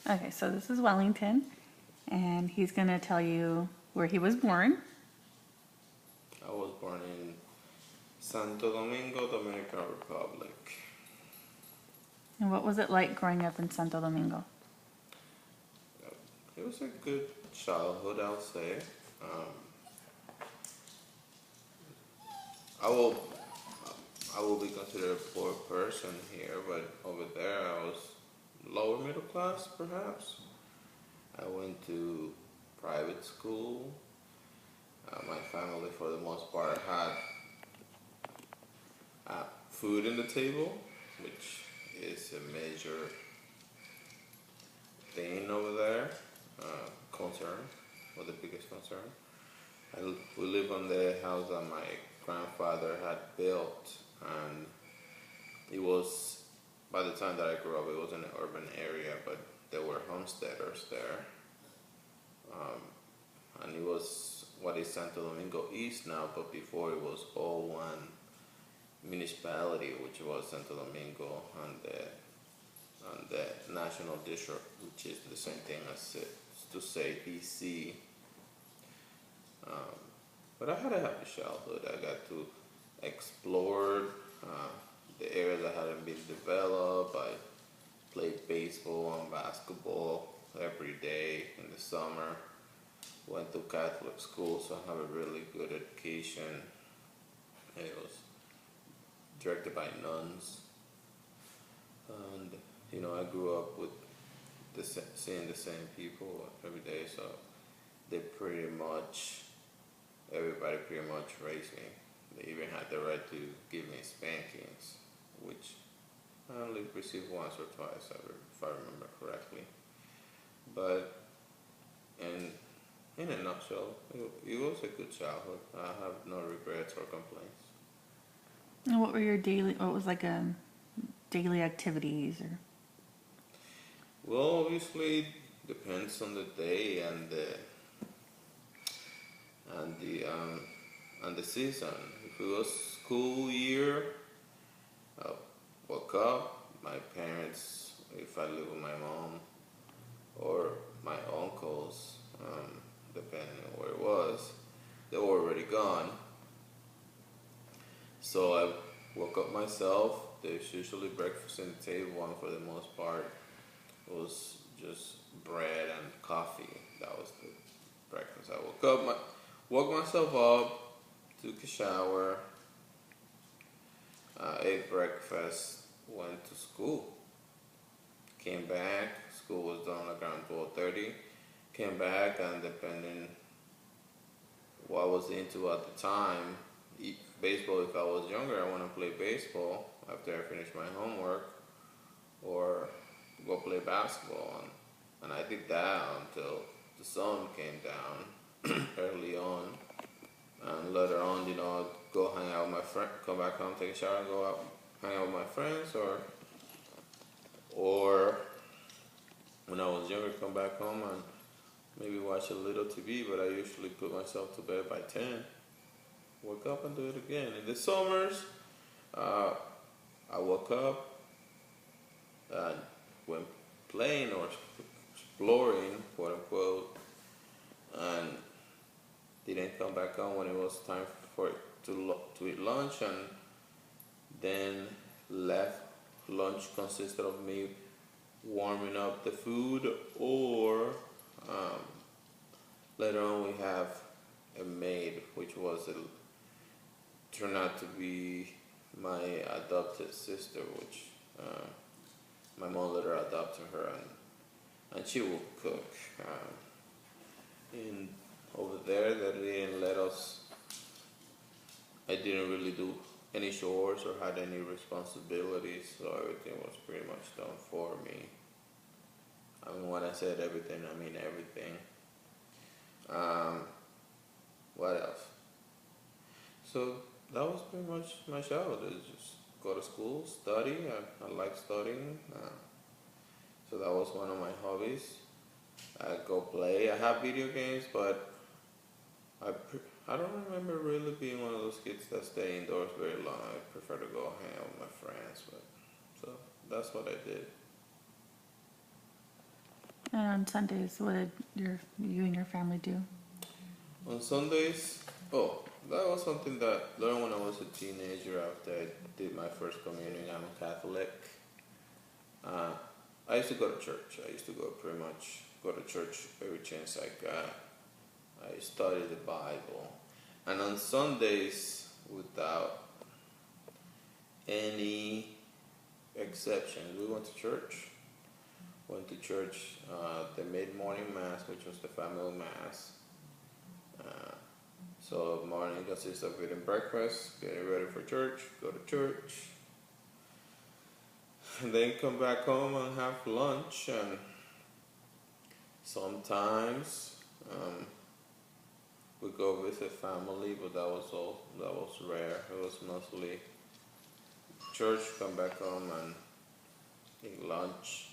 Okay, so this is Wellington, and he's going to tell you where he was born. I was born in Santo Domingo, Dominican Republic. And what was it like growing up in Santo Domingo? It was a good childhood, I'll say. Um, I will I will be considered a poor person here, but over there I was lower middle class, perhaps. I went to private school. My family, for the most part, had food in the table, which is a major thing over there, concern, or the biggest concern. We live on the house that my grandfather had built, and it was, by the time that I grew up, it was in an urban area, but there were homesteaders there. Um, and it was what is Santo Domingo East now, but before it was all one municipality, which was Santo Domingo, and the national district, which is the same thing as to say DC. Um, but I had a happy childhood. I got to explore uh, the areas that hadn't been developed. I played baseball and basketball every day in the summer. Went to Catholic school, so I have a really good education. It was directed by nuns, and I grew up with seeing the same people every day. So they everybody pretty much raised me. They even had the right to give me spankings, which I only received once or twice, if I remember correctly. But in a nutshell, it was a good childhood. I have no regrets or complaints. And what was like daily activities or? Well, obviously, it depends on the day and the season. If it was school year, I woke up. My parents, if I live with my mom or my uncles, depending on where it was, they were already gone. So I woke up myself. There's usually breakfast on the table, and for the most part, it was just bread and coffee. That was the breakfast. I woke myself up, took a shower, ate breakfast, went to school, came back. School was done like around 12:30. Came back, and depending what I was into at the time, baseball. If I was younger, I want to play baseball after I finished my homework, or go play basketball, and I did that until the sun came down early on, and later on, go hang out with my friend, come back home, take a shower, and go out hang out with my friends, or when I was younger, come back home and maybe watch a little TV. But I usually put myself to bed by 10. Wake up and do it again. In the summers, I woke up and went playing or exploring, quote unquote, and didn't come back on when it was time for it to eat lunch, and then left. Lunch consisted of me warming up the food, or um, later on we have a maid, which turned out to be my adopted sister, which my mom later adopted her, and she will cook. And over there, that didn't let us. I didn't really do any chores or had any responsibilities, so everything was pretty much done for me. I mean, when I said everything, I mean everything. Um, what else? So that was pretty much my childhood. Just go to school, study. I like studying. So that was one of my hobbies. I go play. I have video games, but I don't remember really being one of those kids that stay indoors very long. I prefer to go hang out with my friends. But so that's what I did. And on Sundays, what did you and your family do? On Sundays, oh, that was something that I learned when I was a teenager after I did my first communion. I'm a Catholic. Uh, I used to go to church. I used to pretty much go to church every chance I got. I studied the Bible. And on Sundays, without any exceptions, we went to church. Went to church, the mid-morning mass, which was the family mass. So morning consists of eating breakfast, getting ready for church, go to church, and then come back home and have lunch. And sometimes we go visit family, but that was all. That was rare. It was mostly church, come back home and eat lunch,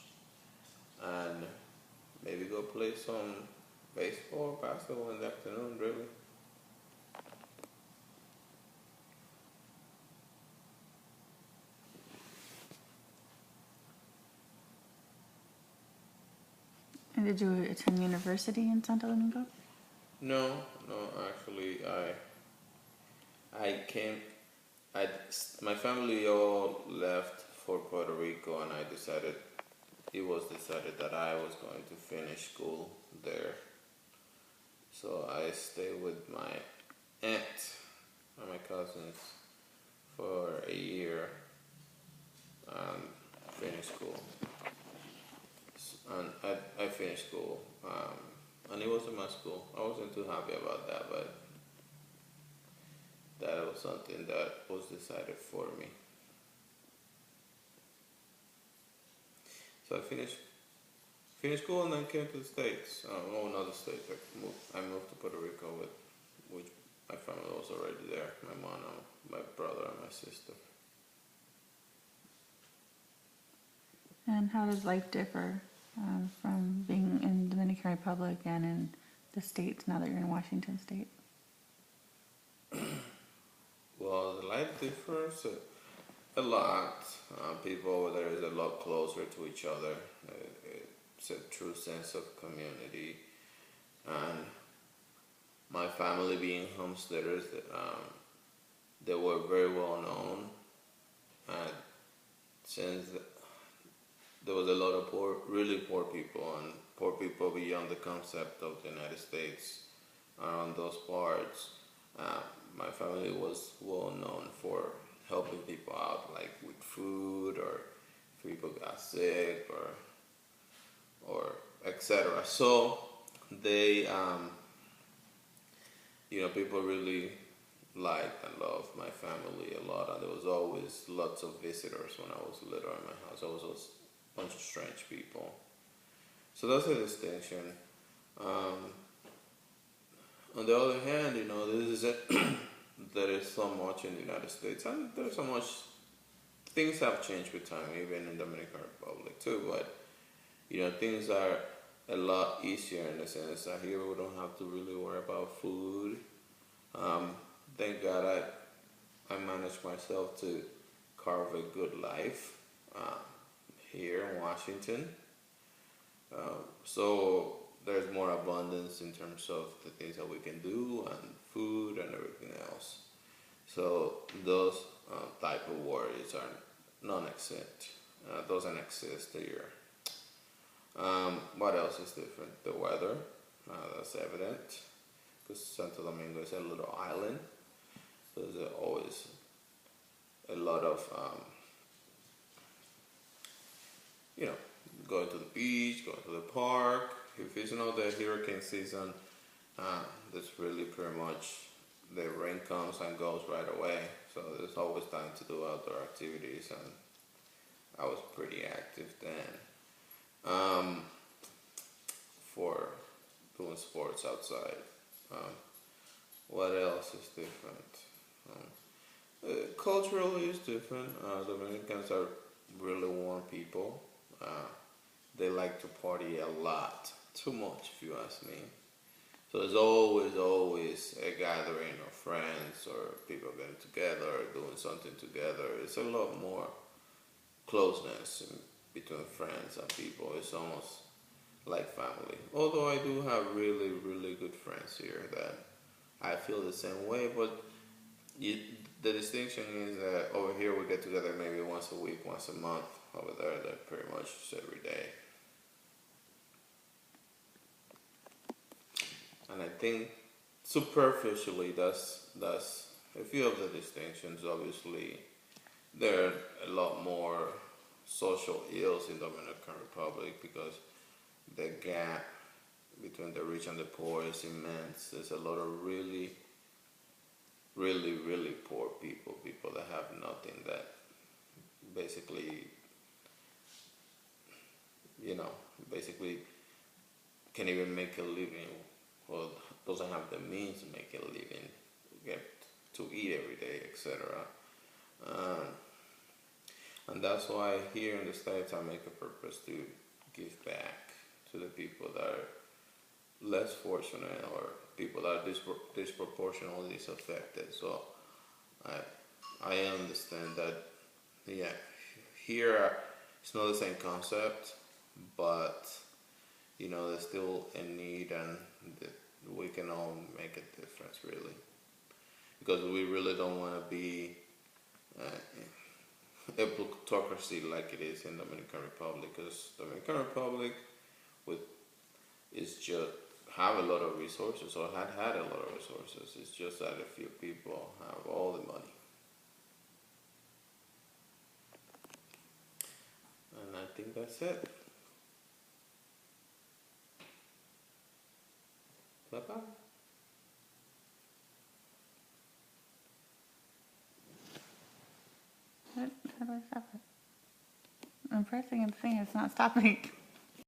and maybe go play some baseball or basketball in the afternoon. Really. And did you attend university in Santo Domingo? No, actually, I came, my family all left for Puerto Rico, and it was decided that I was going to finish school there. So I stayed with my aunt and my cousins for a year and finished school. And I finished school, and it wasn't my school. I wasn't too happy about that, but that was something that was decided for me. So I finished school and then came to the States. Not the States. I moved to Puerto Rico with which my family was already there. My mom, my brother, and my sister. And how does life differ from being in Dominican Republic and in the States now that you're in Washington State? Well, the life differs a lot. People over there is a lot closer to each other. It's a true sense of community. And my family being homesteaders, they were very well known. And since there was a lot of really poor people, and poor people beyond the concept of the United States around those parts, my family was well known for helping people out, like with food, or if people got sick, or etc. So they, people really liked and loved my family a lot, and there was always lots of visitors when I was little in my house. Always was a bunch of strange people. So that's a distinction. On the other hand, this is there is so much in the United States, and there's so much. Things have changed with time, even in the Dominican Republic too. But things are a lot easier in the sense that here we don't have to really worry about food. Thank God I managed myself to carve a good life here in Washington. So there's more abundance in terms of the things that we can do and food and everything else. So those type of worries are non-existent. Doesn't exist here. What else is different? The weather. That's evident because Santo Domingo is a little island. So there's always a lot of going to the beach, going to the park. If it's not the hurricane season, that's really pretty much the rain comes and goes right away. So there's always time to do outdoor activities, and I was pretty active then for doing sports outside. What else is different? Culturally, it's different. Dominicans are really warm people. They like to party a lot, too much if you ask me. So there's always a gathering of friends or people getting together or doing something together. It's a lot more closeness between friends and people. It's almost like family. Although I do have really, really good friends here that I feel the same way, but you, the distinction is that over here we get together maybe once a week, once a month. Over there, they're pretty much just every day. And I think superficially, that's a few of the distinctions. Obviously, there are a lot more social ills in Dominican Republic because the gap between the rich and the poor is immense. There's a lot of really, really, really poor people, people that have nothing, that basically, you know, basically can't even make a living, or doesn't have the means to make a living, get to eat every day, etc. Um, and that's why here in the States I make a purpose to give back to the people that are less fortunate or people that are disproportionately disaffected. So I I understand that, yeah, here it's not the same concept, but there's still a need, and that we can all make a difference, really, because we really don't want to be a plutocracy like it is in Dominican Republic, because Dominican Republic with is just have a lot of resources, or had a lot of resources. It's just that a few people have all the money, and I think that's it. Bye bye. How do I stop it? I'm pressing and saying it's not stopping.